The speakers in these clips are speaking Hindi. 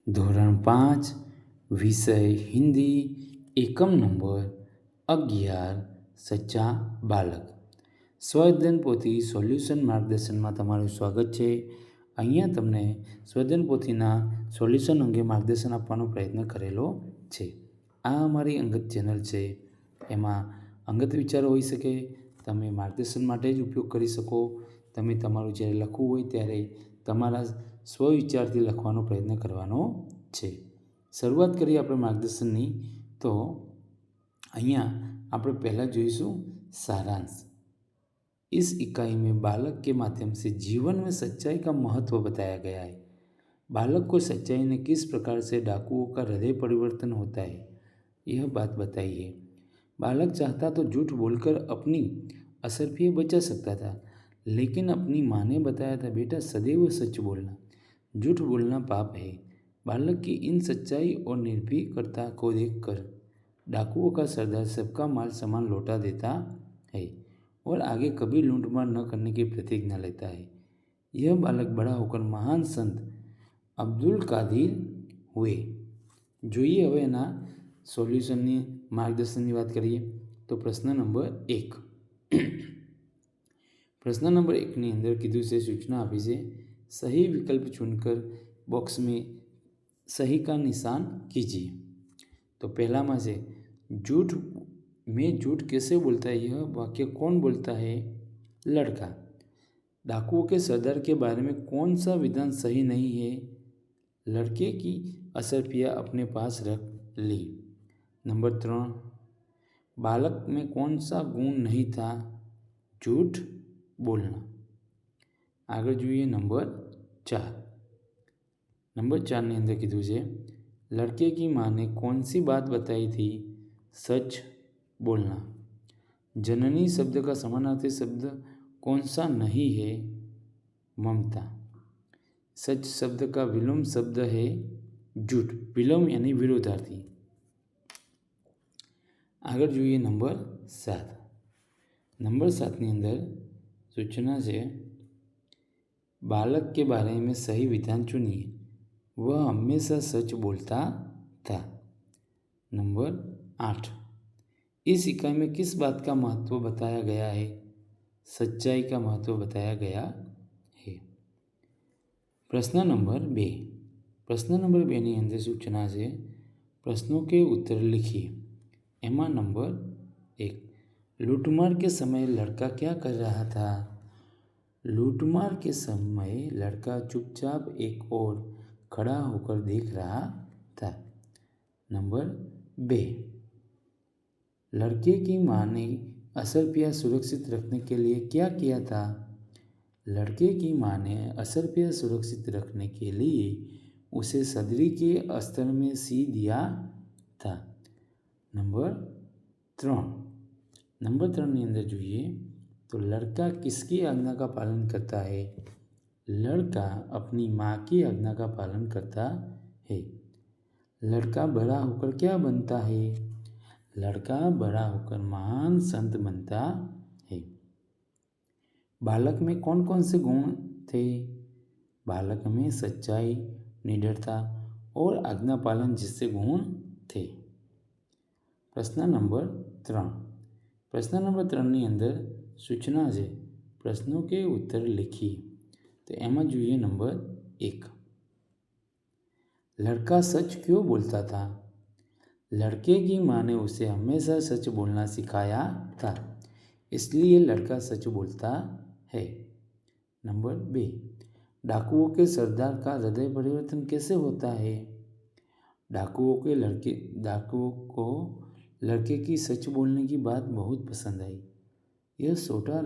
ધોરણ 5 વિષય હિન્દી એકમ નંબર 11 સચ્ચા બાલક. સ્વઅધ્યયન પોથી સોલ્યુશન માર્ગદર્શનમાં તમારું સ્વાગત છે. અહીંયા તમને સ્વઅધ્યયન પોથીના સોલ્યુશન અંગે માર્ગદર્શન આપવાનો પ્રયત્ન કરેલો છે. આ અમારી અંગત ચેનલ છે. એમાં અંગત વિચારો હોઈ શકે. તમે માર્ગદર્શન માટે જ ઉપયોગ કરી શકો. તમે તમારું જ્યારે લખવું હોય ત્યારે તમારા સ્વવિચારથી લખવાનો પ્રયત્ન કરવાનો છે. શરૂઆત કરીએ આપણે માર્ગદર્શનની. તો અહીંયા આપણે પહેલાં જોઈશું सारांश. इस इकाई में बालक के माध्यम से जीवन में सच्चाई का महत्व बताया गया है. बालक को सच्चाई ने किस प्रकार से डाकुओं का हृदय परिवर्तन होता है, यह बात बताई है. बालक चाहता तो झूठ बोलकर अपनी असरफियाँ बचा सकता था, लेकिन अपनी माँ ने बताया था, बेटा सदैव सच बोलना, झूठ बोलना पाप है. बालक की इन सच्चाई और निर्भीकता को देखकर डाकुओं का सरदार सबका माल सामान लौटा देता है और आगे कभी लूटमार न करने की प्रतिज्ञा लेता है. यह बालक बड़ा होकर महान संत અબ્દુલ કાદિર हुए. જોઈએ હવે એના સોલ્યુશનની માર્ગદર્શનની વાત કરીએ તો પ્રશ્ન નંબર 1. प्रश्न नंबर 1 ની અંદર કીધું છે, સૂચના આપી છે, सही विकल्प चुनकर बॉक्स में सही का निशान कीजिए. तो पहला में से झूठ में झूठ कैसे बोलता है, यह वाक्य कौन बोलता है, लड़का. डाकुओं के सरदार के बारे में कौन सा विधान सही नहीं है, लड़के की असरफिया अपने पास रख ली. नंबर 3, बालक में कौन सा गुण नहीं था, झूठ बोलना. आगे જોઈએ नंबर 4. नंबर 4 ની અંદર કીધું છે, लड़के की माँ ने कौन सी बात बताई थी, सच बोलना. जननी शब्द का समानार्थी शब्द कौन सा नहीं है, ममता. सच शब्द का विलोम शब्द है झूठ. विलोम यानी विरोधार्थी. आगे જોઈએ नंबर 7. नंबर 7 ની અંદર सूचना છે, बालक के बारे में सही विधान चुनिए, वह हमेशा सच बोलता था. नंबर 8, इस इकाई में किस बात का महत्व बताया गया है, सच्चाई का महत्व बताया गया है. प्रश्न नंबर 2. प्रश्न नंबर 2 ની અંદર સૂચના છે, प्रश्नों के उत्तर लिखिए. एमा नंबर 1, लूटमार के समय लड़का क्या कर रहा था. लूटमार के समय लड़का चुपचाप एक ओर खड़ा होकर देख रहा था. नंबर 2, लड़के की माँ ने असरफिया सुरक्षित रखने के लिए क्या किया था. लड़के की माँ ने असरफिया सुरक्षित रखने के लिए उसे सदरी के अस्तर में सी दिया था. नंबर 3. नंबर 3 ની અંદર જોઈએ तो लड़का किसकी आज्ञा का पालन करता है, लड़का अपनी माँ की आज्ञा का पालन करता है. लड़का बड़ा होकर क्या बनता है, लड़का बड़ा होकर महान संत बनता है. बालक में कौन कौन से गुण थे, बालक में सच्चाई, निडरता और आज्ञा पालन जैसे गुण थे. प्रश्न नंबर 3. प्रश्न नंबर 3 ની અંદર સૂચના છે, प्रश्नों के उत्तर लिखिए. तो એમાં જોઈએ नंबर 1, लड़का सच क्यों बोलता था. लड़के की माँ ने उसे हमेशा सच बोलना सिखाया था, इसलिए लड़का सच बोलता है. नंबर 2, डाकुओं के सरदार का हृदय परिवर्तन कैसे होता है. डाकुओं को लड़के की सच बोलने की बात बहुत पसंद आई. यह छोटा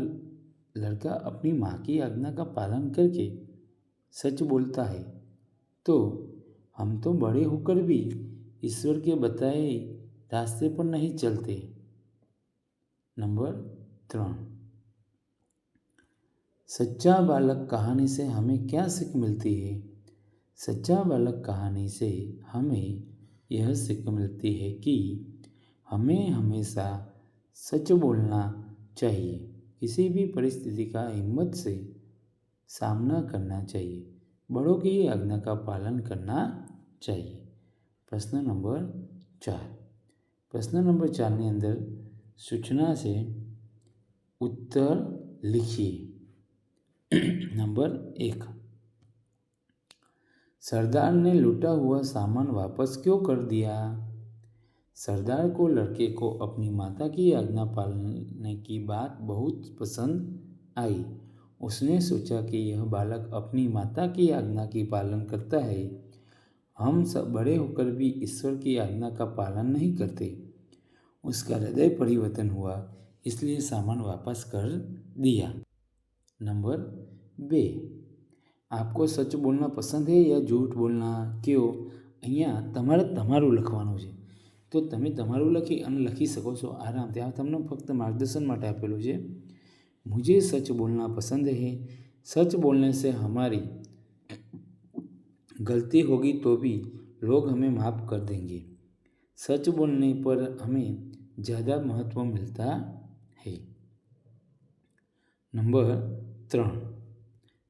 लड़का अपनी माँ की आज्ञा का पालन करके सच बोलता है, तो हम तो बड़े होकर भी ईश्वर के बताए रास्ते पर नहीं चलते. नंबर 3, सच्चा बालक कहानी से हमें क्या सीख मिलती है. सच्चा बालक कहानी से हमें यह सीख मिलती है कि हमें हमेशा सच बोलना चाहिए, किसी भी परिस्थिति का हिम्मत से सामना करना चाहिए, बड़ों की आज्ञा का पालन करना चाहिए। प्रश्न नंबर 4। प्रश्न नंबर 4 ની અંદર સૂચના છે उत्तर लिखिए। नंबर 1, सरदार ने लूटा हुआ सामान वापस क्यों कर दिया? सरदार को लड़के को अपनी माता की आज्ञा पालने की बात बहुत पसंद आई। उसने सोचा कि यह बालक अपनी माता की आज्ञा की पालन करता है। हम सब बड़े होकर भी ईश्वर की आज्ञा का पालन नहीं करते। उसका हृदय परिवर्तन हुआ, इसलिए सामान वापस कर दिया। नंबर 2, आपको सच बोलना पसंद है या झूठ बोलना क्यों? અહીંયા તમારે તમારું લખવાનું છે, તો તમે તમારું લખી અને લખી શકો છો આરામથી। આ તમને ફક્ત માર્ગદર્શન માટે આપેલું છે। मुझे सच बोलना पसंद है। सच बोलने से हमारी गलती होगी तो भी लोग हमें माफ़ कर देंगे। सच बोलने पर हमें ज़्यादा महत्व मिलता है। नंबर 3,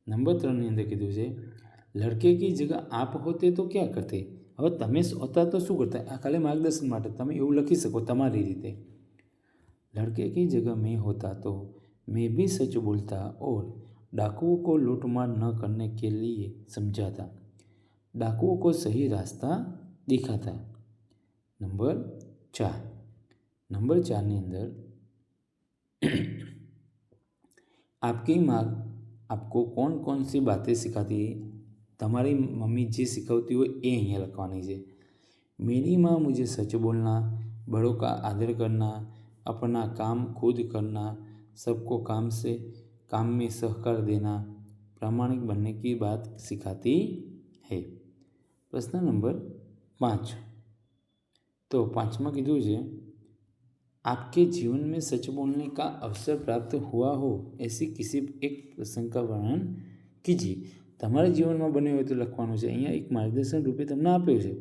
नंबर 3 ની અંદર કીધું છે લડકે की जगह आप होते तो क्या करते? હવે તમે હોતા તો શું કરતા? આ ખાલી માર્ગદર્શન માટે તમે એવું લખી શકો તમારી રીતે। लड़के की जगह मैं होता तो मैं भी सच बोलता और डाकुओं को लूटमार न करने के लिए समझाता, डाकुओं को सही रास्ता दिखाता। नंबर 4, नंबर 4 ની અંદર आपकी माँ आपको कौन कौन सी बातें सिखाती है? તમારી મમ્મી જે શીખવતી હોય એ અહીંયા લખવાની છે। मेरी माँ मुझे सच बोलना, बड़ों का आदर करना, अपना काम खुद करना, सबको काम में सहकार देना, प्रामाणिक बनने की बात सिखाती है। प्रश्न नंबर 5, तो 5માં કીધું છે आपके जीवन में सच बोलने का अवसर प्राप्त हुआ हो ऐसी किसी एक प्रसंग का वर्णन कीजिए। તમારા જીવનમાં બન્યો હોય તો લખવાનું છે। અહીંયા એક માર્ગદર્શન રૂપે તમને આપ્યું છે,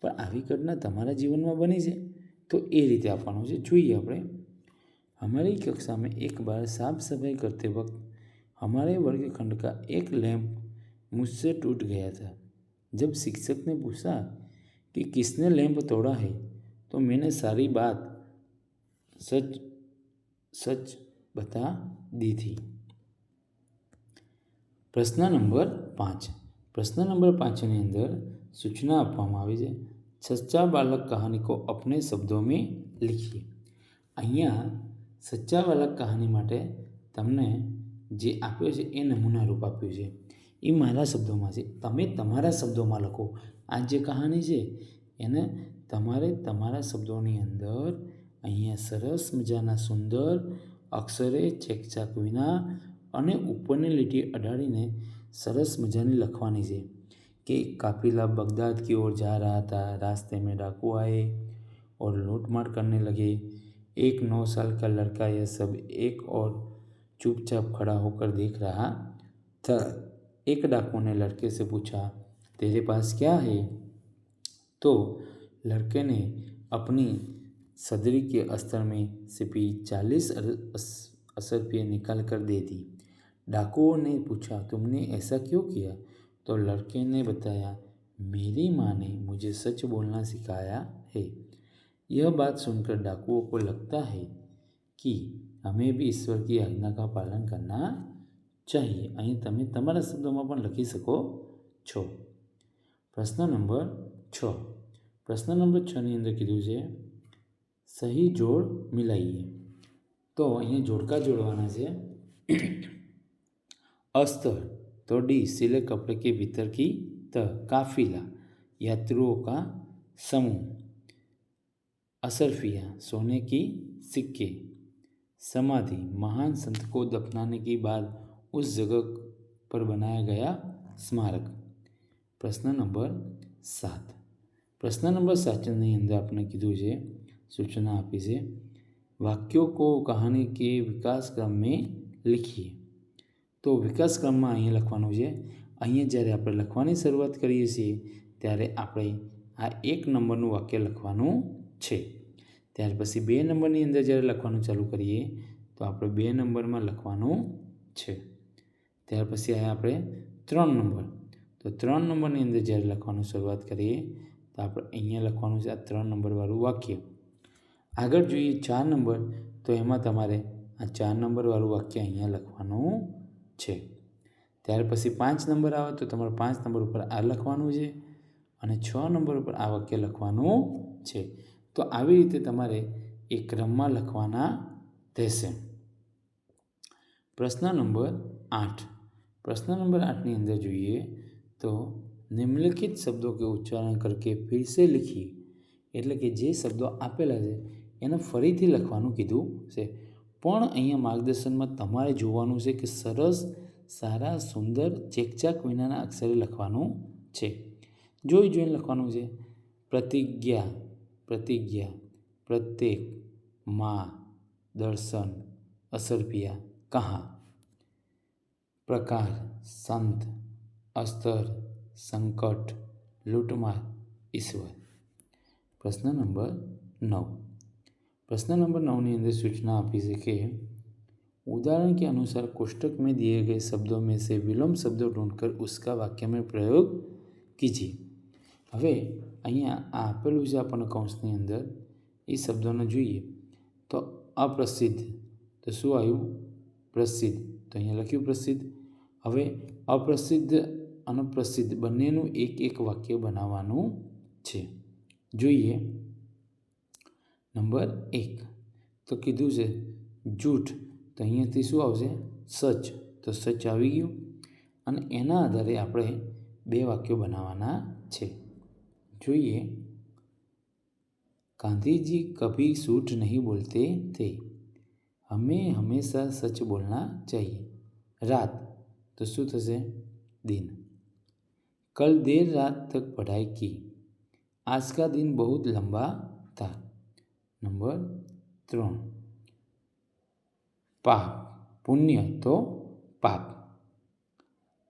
પણ આવી ઘટના તમારા જીવનમાં બની છે तो ये रीते आपवानुं छे। जोईए आपणे हमारी कक्षा में एक बार साफ सफाई करते वक्त हमारे वर्गखंड का एक लैंप मुझसे टूट गया था। जब शिक्षक ने पूछा कि किसने लैंप तोड़ा है तो मैंने सारी बात सच बता दी थी। प्रश्न नंबर 5, प्रश्न नंबर 5 ની અંદર સૂચના આપવામાં આવી છે सच्चा बालक कहानी को अपने शब्दों में लिखिए। અહીંયા સચ્ચા બાલક કહાની માટે તમને જે આપ્યો છે એ નમૂના રૂપ આપ્યું છે, એ મારા શબ્દોમાં છે, તમે તમારા શબ્દોમાં લખો। આ જે કહાની છે એને તમારે તમારા શબ્દોની અંદર અહીંયા સરસ મજાના સુંદર અક્ષરે ચેકચાક વિના અને ઉપરની લીટી અડાડીને સરસ મજાની લખવાની છે कि काफिला बगदाद की ओर जा रहा था। रास्ते में डाकू आए और लूटमार करने लगे। एक 9 साल का लड़का यह सब एक और चुपचाप खड़ा होकर देख रहा था। एक डाकू ने लड़के से पूछा, तेरे पास क्या है? तो लड़के ने अपनी सदरी के अस्तर में सिपी 40 असरफियाँ निकाल कर दे दी। डाकुओं ने पूछा, तुमने ऐसा क्यों किया? तो लड़के ने बताया, मेरी माँ ने मुझे सच बोलना सिखाया है। यह बात सुनकर डाकुओं को लगता है कि हमें भी ईश्वर की आज्ञा का पालन करना चाहिए। અહીં તમે તમારા શબ્દોમાં પણ લખી શકો છો। પ્રશ્ન નંબર 6, પ્રશ્ન નંબર 6 ની અંદર કીધું છે સહી જોડ મિલાઈએ। તો અહીંયા જોડકા જોડવાના છે। अस्तर तो डी सिले कपड़े के भीतर की त, काफिला यात्रियों का समूह, असरफिया सोने की सिक्के, समाधि महान संत को दफनाने के बाद उस जगह पर बनाया गया स्मारक। प्रश्न नंबर 7, प्रश्न नंबर 7 ની અંદર આપણે કીધું છે સૂચના આપી છે વાક્યોं को कहानी के विकास क्रम में लिखिए। तो विकास क्रम में अहीं लखवानुं छे। अहीं ज्यारे आपणे लखवानी शरूआत करीए छीए त्यारे आपणे आ 1 नंबरनुं वाक्य लखवानुं छे। त्यार पछी 2 नंबरनी अंदर ज्यारे लखवानुं चालू करीए तो आपणे 2 नंबर में लखवानुं छे। त्यार पछी आया आपणे 3 नंबर। તો 3 નંબરની અંદર જ્યારે લખવાનું શરૂઆત કરીએ તો આપણે અહીંયા લખવાનું છે આ 3 નંબરવાળું વાક્ય. આગળ જોઈએ 4 નંબર, તો એમાં તમારે આ 4 નંબરવાળું વાક્ય અહીંયા લખવાનું છે. ત્યાર પછી 5 નંબર આવે તો તમારે 5 નંબર ઉપર આ લખવાનું છે અને 6 નંબર ઉપર આ વાક્ય લખવાનું છે. તો આવી રીતે તમારે એ ક્રમમાં લખવાના રહેશે. પ્રશ્ન નંબર 8. प्रश्न नंबर 8 ની અંદર જોઈએ તો નિમ્નલિખિત શબ્દો કે ઉચ્ચારણ કરકે ફિર સે लिखिए, એટલે કે જે શબ્દો આપેલા છે એને ફરીથી લખવાનું કીધું છે. પણ અહીંયા માર્ગદર્શનમાં તમારે જોવાનું છે કે સરસ, સારા, સુંદર, ચેકચાક વિનાના અક્ષરે લખવાનું છે. જોઈને લખવાનું છે. પ્રતિજ્ઞા, પ્રતિજ્ઞા, प्रत्येक, माँ, दर्शन, असरपिया, कहाँ, प्रकार, संत, अस्तर, संकट, लूटमार, ईश्वर. प्रश्न नंबर 9. प्रश्न नंबर 9 ની અંદર सूचना આપી છે કે उदाहरण के अनुसार कोष्टक में दिए गए शब्दों में से विलोम शब्दों ढूंढकर उसका वाक्य में प्रयोग कीजिए. હવે અહીંયા આ આપેલું છે આપણને કૌંસની અંદર. એ શબ્દોને જોઈએ તો અપ્રસિદ્ધ, તો શું આવ્યું? પ્રસિદ્ધ. તો અહીંયા લખ્યું પ્રસિદ્ધ. હવે અપ્રસિદ્ધ અને પ્રસિદ્ધ બંનેનું એક એક વાક્ય બનાવવાનું છે. જોઈએ નંબર 1. તો કીધું છે જૂઠ, તો અહીંયાથી શું આવશે? સચ. તો સચ આવી ગયું અને એના આધારે આપણે બે વાક્યો બનાવવાના છે. જોઈએ गांधी जी कभी झूठ नहीं बोलते थे, हमें हमेशा सच बोलना चाहिए. रात, तो शू थशे? दिन. कल देर रात तक पढ़ाई की, आज का दिन बहुत लंबा था. नंबर 3. पाप, पुण्य तो पाप.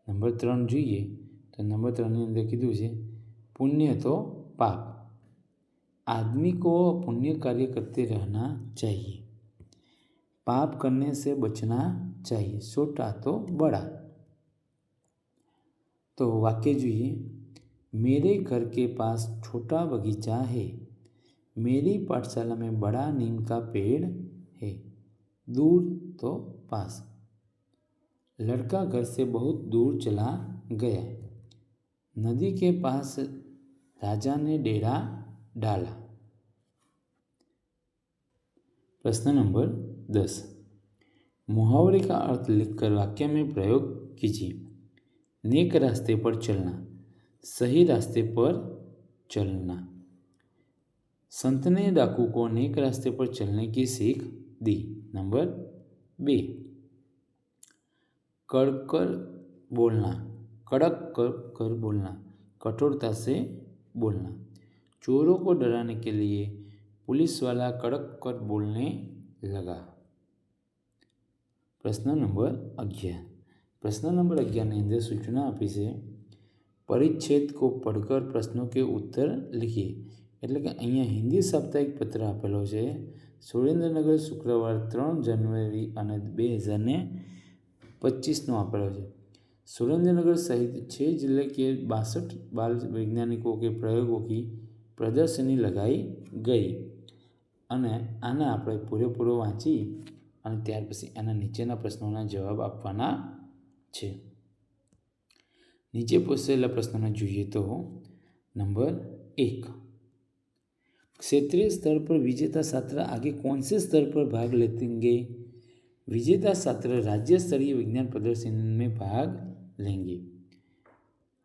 नंबर 3 જોઈએ તો નંબર 3 ની અંદર કીધું છે પુણ્ય તો પાપ. आदमी को पुण्य कार्य करते रहना चाहिए, पाप करने से बचना चाहिए, छोटा तो बड़ा. तो वाक्य જોઈએ मेरे घर के पास छोटा बगीचा है, मेरी पाठशाला में बड़ा नीम का पेड़ है, दूर तो पास. लड़का घर से बहुत दूर चला गया, नदी के पास राजा ने डेरा डाला. प्रश्न नंबर 10. मुहावरे का अर्थ लिखकर वाक्य में प्रयोग कीजिए. नेक रास्ते पर चलना, सही रास्ते पर चलना. संत ने डाकू को नेक रास्ते पर चलने की सीख दी. नंबर 2. कड़कर बोलना, कड़क कर बोलना, कठोरता से बोलना. चोरों को डराने के लिए पुलिस वाला कड़क कर बोलने लगा. प्रश्न नंबर 11. प्रश्न नंबर 11 ની અંદર સૂચના આપી છે परिच्छेद को पढ़कर प्रश्नों के उत्तर लिखिए. એટલે કે અહીંયા હિન્દી સાપ્તાહિક પત્ર આપેલો છે. સુરેન્દ્રનગર શુક્રવાર 3 જાન્યુઆરી અને 2025 આપેલો છે. सुरेंद्रनगर सहित 6 जिले के 62 बाल वैज्ञानिकों के प्रयोगों की प्रदर्शनी लगाई गई. અને આને આપણે પૂરેપૂરો વાંચી અને ત્યાર પછી એના નીચેના પ્રશ્નોના જવાબ આપવાના છે. નીચે પૂછેલા પ્રશ્નોને જોઈએ તો नंबर 1. क्षेत्रीय स्तर पर विजेता छात्र आगे कौन से स्तर पर भाग लेंगे? विजेता छात्र राज्य स्तरीय विज्ञान प्रदर्शनी में भाग लेंगे.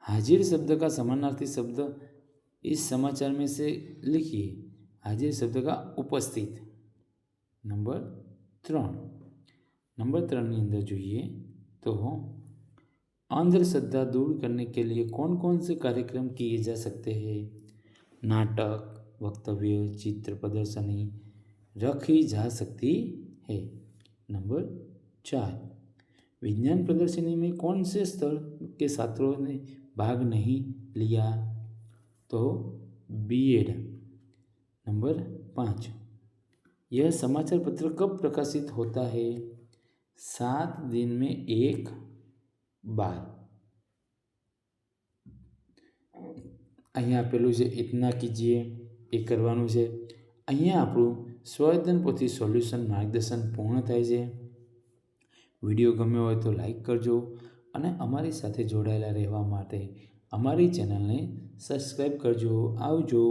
हाजिर शब्द का समानार्थी शब्द इस समाचार में से लिखिए. हाजिर शब्द का उपस्थित. नंबर 3. नंबर 3 ની અંદર જોઈએ તો अंधश्रद्धा दूर करने के लिए कौन कौन से कार्यक्रम किए जा सकते हैं? नाटक, वक्तव्य, चित्र प्रदर्शनी रखी जा सकती है. नंबर 4. विज्ञान प्रदर्शनी में कौन से स्तर के छात्रों ने भाग नहीं लिया? तो बीएड. नंबर 5. यह समाचार पत्र कब प्रकाशित होता है? 7 दिन में एक बार. અહીંયા આપેલું છે ઇતના કીજીએ, એ કરવાનું છે. અહીંયા આપણું સ્વયંદન પોથી સોલ્યુશન માર્ગદર્શન પૂર્ણ થાય છે. વિડીયો ગમ્યો હોય તો લાઈક કરજો અને અમારી સાથે જોડાયેલા રહેવા માટે અમારી ચેનલને સબસ્ક્રાઈબ કરજો. આવજો.